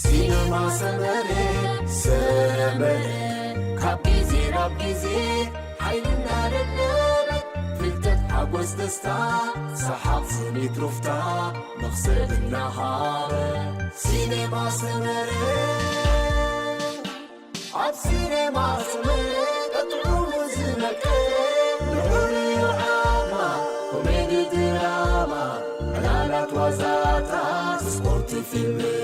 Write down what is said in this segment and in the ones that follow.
سينما سمرة كابيزي رابيزي حيلنا للنبت فلتت حبوز دستا سحاب سميت رفتا مغسل النهار سينما سمرة عب سينما سمرة تطعم زنك نوري وعاما كوميدي دراما حلالات وزاتا سبورت فيلمتا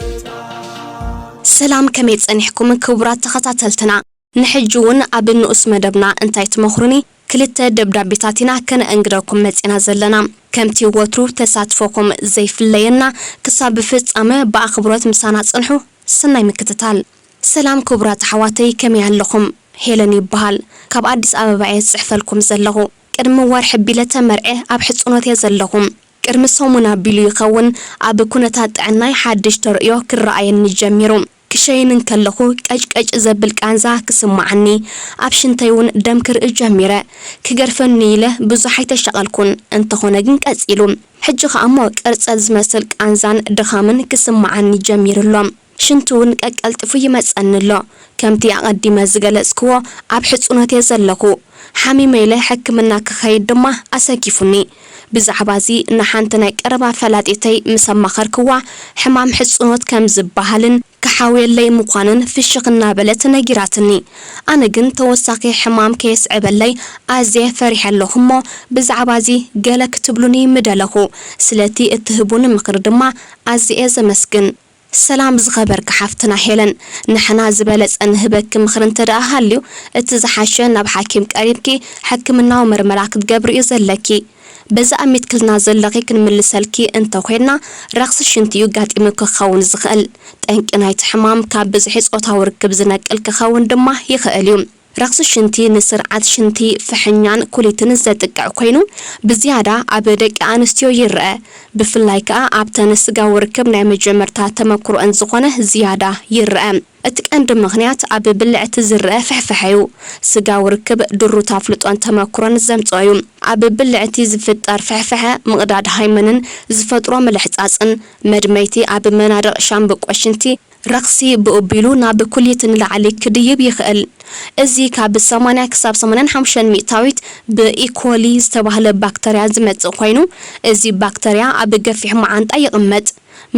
سلام كميت صنحكم كبرات تخاتلتنا نحجون ابن نؤس مدبنا انتي تمخرني كلتا دبدابيتاتنا كان انقراكم مزينا زلنا كمتي وترو تساتفوكم زي فلينا كساب فصامه باخبرات مسانا صنحو سناي مكتتال سلام كبرات حواتي كمي علكم هيلني بحال كاب اديس ابابا يصحفلكم زلغو قدم وار حبيله مرعه اب حصونوت يزلغم قرم سومنا بيلو يخون اب كونتات عناي حدش تريو كراين نجميرو كشين كلخو قجقج زبل قانزا كسمعني ابشنتيون دمكر الجميره كغرفني له بزحي تشغلكن انت هونغن قصيلو حج خامو قرص زمسل قانزان دخامن كسمعني جميرلوم شنتون ققلطفو يمصنلو كمتي اقديمه زغلصكو اب حصونت يزلخو حميمه له حكمنا كخيد دما اسكيفني بزعبازي نحنتنا قربا فلاطيتي مسمخركوا حمام حصونت كم زبحالن كحاويل لي مقانن في الشغنا بلت نجراتني انا جن توساقي حمام كيس عبلي ازي فرح اللهمو بزعبازي قالك تبلوني مدلخو سلتي اتهبون مقردما ازي ازمسكن سلام زغبر كحفتنا هيلن نحنا زبلت انهبك مخرن تراهاليو اتزحاشن ناب حاكم قريبكي حكمنا ومرمراك تقبر يزلكي بزا اميت كلنا زلقي كنملسلكي انت خوينا رقص شنتيو قاطيم كخاون زخل طنقنايت حمام كاب بزحي صوتا وركب زنقل كخاون دما يخاليو رقص شنتي نسرعات شنتي فحنيان كوليتن زتقع كوينو بزياده ابدق انستيو يرأ بفلايكا ابتن سغا وركب ناي مجمرتا تمكرو ان زخونه زياده يرأ اتقند مغنيات اب بلعت زرأ فحفحيو سغا وركب درو تافلطون تمكرون زمصايو اب بلعتي زفطر فحفحه مقداد هايمنن زفطرو ملحصاصن مدميتي اب منادق شامبقوشنتي رقصي بقبيلو ناب كليتن لعلي كديب يخال ازي كاب 80 كساب 85 ميتاويت بإيكولي ዝተባህለ ባክተሪያ ዝመጽእ ኮይኑ እዚ ባክተሪያ ኣብ ገፊሕ ማዓንጣ ይቕመጥ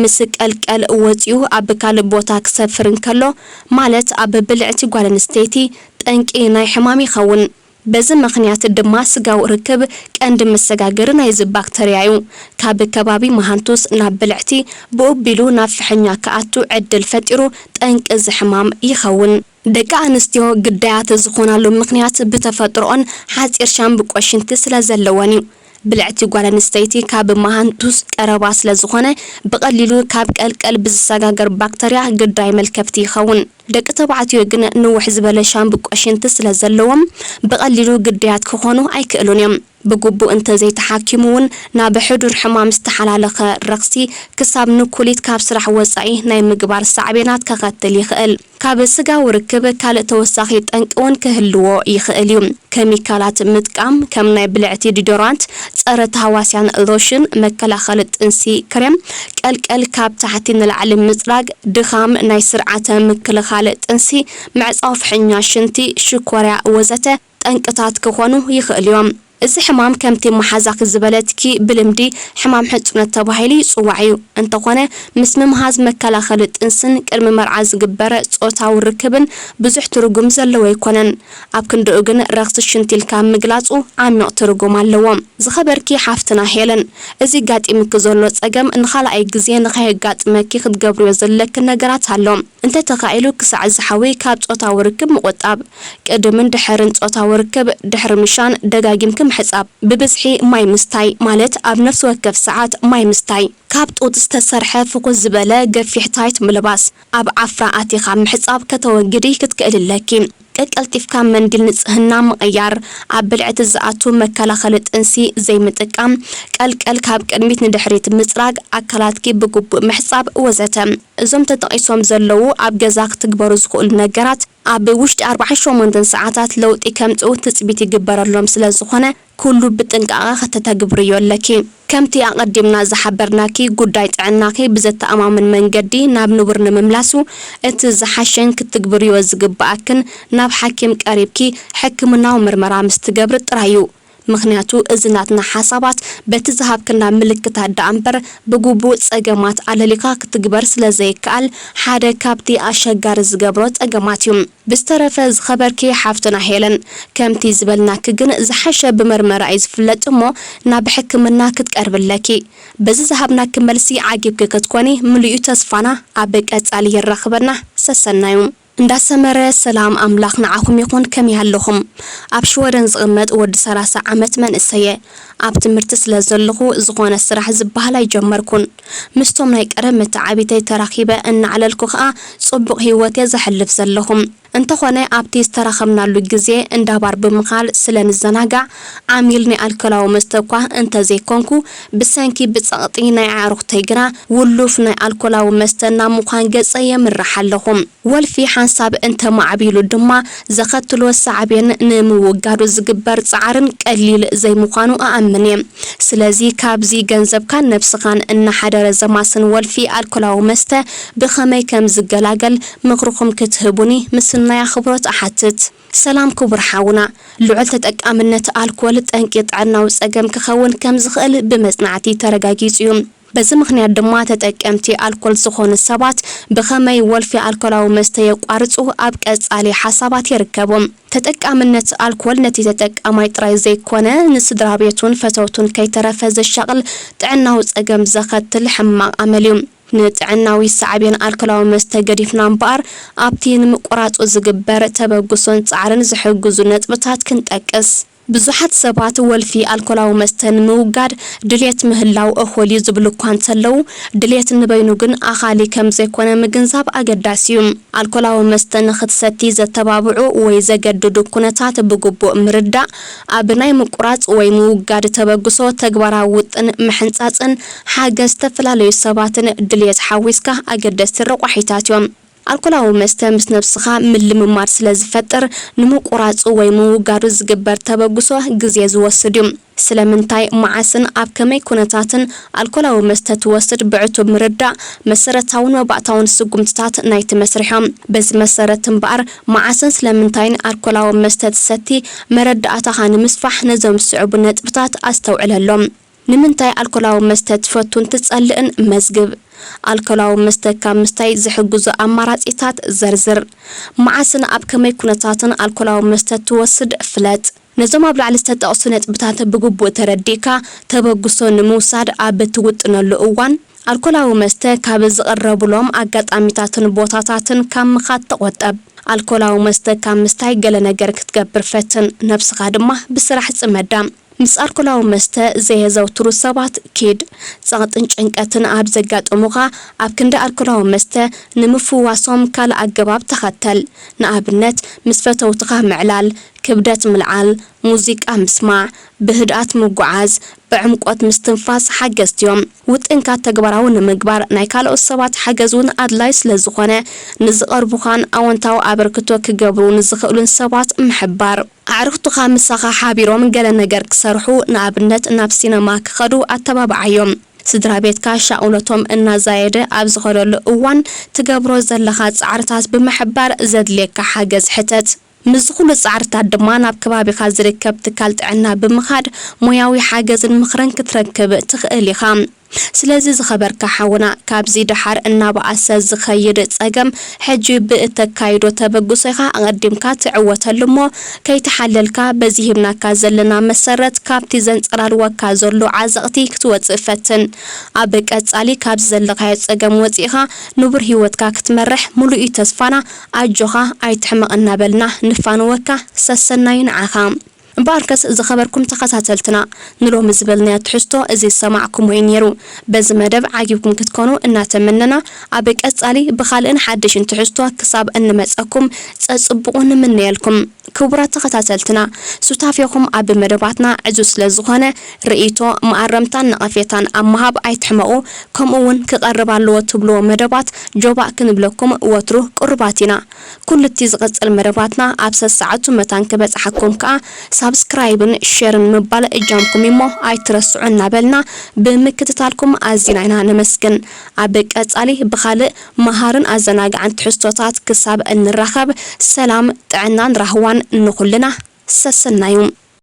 ምስ ቀልቀል ወጽዩ ኣብ ካልእ ቦታ ክሰፍር እንከሎ ማለት ኣብ ብልዕቲ ጓል ኣንስተይቲ ጠንቂ ናይ ሕማም ይኸውን በዚ ምኽንያት ድማ ስጋው ርክብ ቀንድ መሰጋገር ናይ ዝ ባክተሪያ እዩ ካብ ከባቢ መሃንቱስ ናብ ብልዕቲ ብኦቢሉ ናብ ፍሕኛ ከኣቱ ዕድል ፈጢሩ ጠንቂ ዝሕማም ይኸውን ደቂ ኣንስትዮ ግዳያት ዝኾናሉ ምኽንያት ብተፈጥሮን ሓፂር ሻምብቆሽንቲ ስለዘለወን እዩ ብልዕቲ ጓል ኣንስተይቲ ካብ መሃንቱስ ቀረባ ስለዝኾነ ብቐሊሉ ካብ ቀልቀል ብዝሰጋገር ባክተሪያ ግዳይ መልከፍቲ ይኸውን ደቂ ተባዕትዮ ግን ንውሕ ዝበለ ሻምብቆሽንቲ ስለዘለዎም ብቐሊሉ ግዳያት ክኾኑ ኣይክእሉን እዮም بجوبو انت زي تحاكمون ناب حضور حمام استحلالخ رقصي كساب نكوليت كاب سرح وصعي ناي مقبار الصعبينات كغتل يخال كاب سغا وركب كال توساخي طنقون كهلو يخاليوم كيميكالات متقام كم ناي بلعتي ديدورانت صره هواسيان لوشن مكلاخل طنسي كريم قلقل كاب تحتي نلعلم مصراق دخام ناي سرعته مكلاخل طنسي معصاف حنيا شنتي شكوريا وزته طنقتات كخونو يخاليوم እዚ حمام كمتي محازاق الزبالتكي بلمدي حمام حصنت تباهيلي صواعيو انت ኮነ ምስ መምሃዝ መከላኸልት እንስን ቅድሚ መርዓ ዝግበረ ጾታው ርክብን ብዙሕ ትርጉም ዘለዎ ይኮነን ኣብ ክንደኡ ግን ረክስ ሽንቲልካ ምግላጹ ዓሚቕ ትርጉም ኣለዎ ዝኸበርኪ ሓፍትና ሄለን እዚ ጋጢምክ ዘሎ ጸገም እንኻልኣይ ግዜ ንኸይጋጥመኪ ክትገብርዮ ዘለክ ነገራት ኣሎ እንተ ተኻኢሉ ክሳዕ ዝሓዊ ካብ ጾታው ርክብ ምቆጣብ ቅድምን ድሕርን ጾታው ርክብ ድሕር ምሻን ደጋጊምክም حساب ببزحي ماي مستاي مالت اب نفس وكف ساعات ماي مستاي كاب طوط استسرحه فوق الزباله قفيح تايت ملباس اب عفرااتي خام حساب كتوجدي كتقللكي قلطيف كام منديل نصهنا مقيار اب بلعت زاتو مكلاخلت انسي زي متقام قلقل كاب قدميت ندحريت مصراق اكلاتكي بغب محساب وزتم ازوم تطقيسوم زلو اب غزاك تغبرو زخول نغرات ኣብ ውሽጢ 48 ሰዓታት ለውጢ ከምጽኡ ትጽቢት ይግበረሎም ስለ ዝኾነ ኩሉ ብጥንቃቐ ከተተግብርዮ ኣለኪ ከምቲ ኣቐዲምና ዝሓበርናኪ ጉዳይ ጥዕናኺ ብዘተኣማምን መንገዲ ናብ ንቡር ንምምላሱ እቲ ዝሓሸን ክትግብርዮ ዝግባኣክን ናብ ሓኪም ቀሪብኪ ሕክምናዊ ምርመራ ምስ ትገብር ጥራዩ ምኽንያቱ እዝናትና ሓሳባት በቲ ዝሃብክና ምልክታት ዳኣምበር ብግቡእ ጸገማት ኣለሊካ ክትግበር ስለ ዘይከኣል ሓደ ካብቲ ኣሸጋሪ ዝገብሮ ጸገማት እዩ ብዝተረፈ ዝኸበርኪ ሓፍትና ሄለን ከምቲ ዝበልናክ ግን ዝሓሸ ብመርመራ እዩ ዝፍለጥ እሞ ናብ ሕክምና ክትቀርብለኪ በዚ ዝሃብናክ መልሲ ዓጊብክ ክትኮኒ ምልኡ ተስፋና ኣብ ቀጻሊ ይረኽበና ሰሰናዩ እንዳሰመረ ሰላም ኣምላኽ ንዓኹም ይኹን ከመ ያለኹም ኣብ ሽወደን ዝቕመጥ ወዲ 30 ዓመት መንእሰየ ኣብ ትምህርቲ ስለ ዘለኹ ዝኾነ ስራሕ ዝበሃል ኣይጀመርኩን ምስቶም ናይ ቀረብ መተዓቢተይ ተራኺበ እናዕለልኩ ከዓ ጽቡቕ ህይወት ዘሕልፍ ዘለኹም እንተኾነ ኣብቲ ዝተራኸብናሉ ግዜ እንዳባር ብምኻል ስለንዘናጋዕ ዓሚል ናይ ኣልኮላዊ መስተ እኳ እንተዘይኮንኩ ብሰንኪ ብጸቕጢ ናይ ኣዕሩኽተይ ግና ውሉፍ ናይ ኣልኮላዊ መስተ ናብ ምዃን ገጸ የምራሕ ኣለኹም ወልፊ ሓንሳብ እንተማዕቢሉ ድማ ዘኸትሎ ሳዕቤን ንምውጋዱ ዝግበር ጻዕርን ቀሊል ዘይምዃኑ ኣኣምን እየ ስለዚ ካብዚ ገንዘብካ ነፍስኻን እናሓደረ ዘማስን ወልፊ ኣልኮላዊ መስተ ብኸመይ ከም ዝገላገል ምኽርኹም ክትህቡኒ ምስናይ ኣኽብሮት ኣሓትት ሰላም ክቡር ሓውና ልዑል ተጠቃምነት ኣልኮል ጠንቂ ጥዕናዊ ጸገም ክኸውን ከም ዝኽእል ብመጽናዕቲ ተረጋጊጹ እዩ በዚ ምኽንያት ድማ ተጠቀምቲ ኣልኮል ዝኾኑ ሰባት ብኸመይ ወልፊ ኣልኮላዊ መስተ የቋርጹ ኣብ ቀጻሊ ሓሳባት ይርከቦም ተጠቃምነት ኣልኮል ነቲ ተጠቃማይ ጥራይ ዘይኮነ ንስድራ ቤቱን ፈተውቱን ከይተረፈ ዘሻቕል ጥዕናዊ ጸገም ዘኸትል ሕማቕ ኣመል እዩ ንጥዕናዊ ሳዕቤን ኣልኮላዊ መስተ ገዲፍና እምበር ኣብቲ ንምቁራጹ ዝግበር ተበግሶን ጻዕርን ዝሕግዙ ነጥብታት ክንጠቅስ ብዙሓት ሰባት ወልፊ ኣልኮላዊ መስተ ንምውጋድ ድሌት ምህላው እኹል ዝብሉ እኳ እንተለው ድሌት ንበይኑ ግን ኣኻሊ ከም ዘይኮነ ምግንዛብ ኣገዳሲ እዩ ኣልኮላዊ መስተ ንኽትሰቲ ዘተባብዑ ወይ ዘገድዱ ኩነታት ብግቡእ ምርዳእ ኣብ ናይ ምቁራጽ ወይ ምውጋድ ተበግሶ ተግባራዊ ውጥን ምሕንጻጽን ሓገዝ ዝተፈላለዩ ሰባትን ድሌት ሓዊስካ ኣገደስቲ ረቋሒታት እዮም ኣልኮላዊ መስተ ምስ ነፍስኻ ምልምማድ ስለ ዝፈጥር ንምቁራጹ ወይ ምውጋዱ ዝግበር ተበግሶ ግዜ ዝወስድ እዩ ስለምንታይ መዓስን ኣብ ከመይ ኩነታትን ኣልኮላዊ መስተ ትወስድ ብዕቱብ ምርዳእ መሰረታውን መባእታውን ስጉምትታት ናይቲ መስርሖም በዚ መሰረት እምበር መዓስን ስለምንታይን ኣልኮላዊ መስተ ትሰቲ መረዳእታኻ ንምስፋሕ ነዞም ዝስዕቡ ነጥብታት ኣስተውዕለሎም ንምንታይ ኣልኮላዊ መስተ ትፈቱን ትጸልእን መዝግብ ኣልኮላዊ መስተ ካብ ምስታይ ዝሕግዙ ኣማራጺታት ዘርዝር መዓስን ኣብ ከመይ ኩነታትን ኣልኮላዊ መስተ ትወስድ ፍለጥ ነዞም ኣብ ላዕሊ ዝተጠቕሱ ነጥብታት ብግቡእ ተረዲእካ ተበግሶ ንምውሳድ ኣብ እትውጥነሉ እዋን ኣልኮላዊ መስተ ካብ ዝቐረብሎም ኣጋጣሚታትን ቦታታትን ካብ ምኻድ ተቆጠብ ኣልኮላዊ መስተ ካብ ምስታይ ገለ ነገር ክትገብር ፈትን ነፍስኻ ድማ ብስራሕ ጽመዳ ምስ ኣልኮላዊ መስተ ዘየዘውትሩ ሰባት ኪድ ጸቕጥን ጭንቀትን ኣብ ዘጋጥሙኻ ኣብ ክንዲ ኣልኮላዊ መስተ ንምፍዋሶም ካልእ ኣገባብ ተኸተል ንኣብነት ምስ ፈተውትኻ ምዕላል ክብደት ምልዓል ሙዚቃ ምስማዕ ብህድኣት ምጓዓዝ ብዕምቆት ምስትንፋስ ሓገዝትዮም ውጥንካ ተግባራዊ ንምግባር ናይ ካልኦት ሰባት ሓገዝውን ኣድላይ ስለ ዝኾነ ንዝቐርቡኻን ኣወንታዊ ኣበርክቶ ክገብሩ ንዝኽእሉን ሰባት ምሕባር ኣዕርኽቱኻ ምሳኻ ሓቢሮም ገለ ነገር ክሰርሑ ንኣብነት ናብ ሲነማ ክኸዱ ኣተባብዓዮም ስድራ ቤትካ ሻኡለቶም እናዛየደ ኣብ ዝኸደሉ እዋን ትገብሮ ዘለኻ ጻዕርታት ብምሕባር ዘድልየካ ሓገዝ ሕተት ምዝኹሉ ጻዕርታት ድማ ናብ ከባቢኻ ዝርከብ ትካል ጥዕና ብምኻድ ሞያዊ ሓገዝን ምኽርን ክትረክብ ትኽእል ኢኻ ስለዚ ዝኸበርካ ሓውና ካብዚ ድሓር እናባኣሰ ዝኸይድ ጸገም ሕጂ ብእተካይዶ ተበግሶ ኢኻ ኣቐዲምካ ትዕወተሉ እሞ ከይተሓለልካ በዚ ሂብናካ ዘለና መሰረት ካብቲ ዘንጸላልወካ ዘሎ ዓዘቕቲ ክትወፅእ ፈትን ኣብ ቀጻሊ ካብዚ ዘለኻዮ ጸገም ወፂእኻ ንቡር ህይወትካ ክትመርሕ ሙሉእ ተስፋና ኣጆኻ ኣይትሕመቕ እናበልና ንፋንወካ ሰሰናይ ንዓኻ باركس زخبركم تخاتلتنا نلوم زبلنا تحستو ازي سمعكم وين يرو بز مدب عاجبكم كتكونوا ان تمننا ابك اسالي بخالن حدش تحستو كساب ان مساكم تصبقون من يلكم كبرات تخاتلتنا سوتافيكم اب مدباتنا عزوس لزخونه رئيتو معرمتان نقفيتان امهاب ايتحمقو كمون كقربالو تبلو مدبات جوبا كنبلكم وترو قرباتنا كل تيزقص المدباتنا ابسس ساعتو متان كبصحكم كا سبسكرايبن شيرن مبال اجامكم يمو ايترسعنا بلنا بمكتتالكم ازيناينا نمسكن ابك اصالي بخالق مهارن ازناغعن تحستوتات كساب انرخب سلام طعنان رهوان نخلنا سسنايوم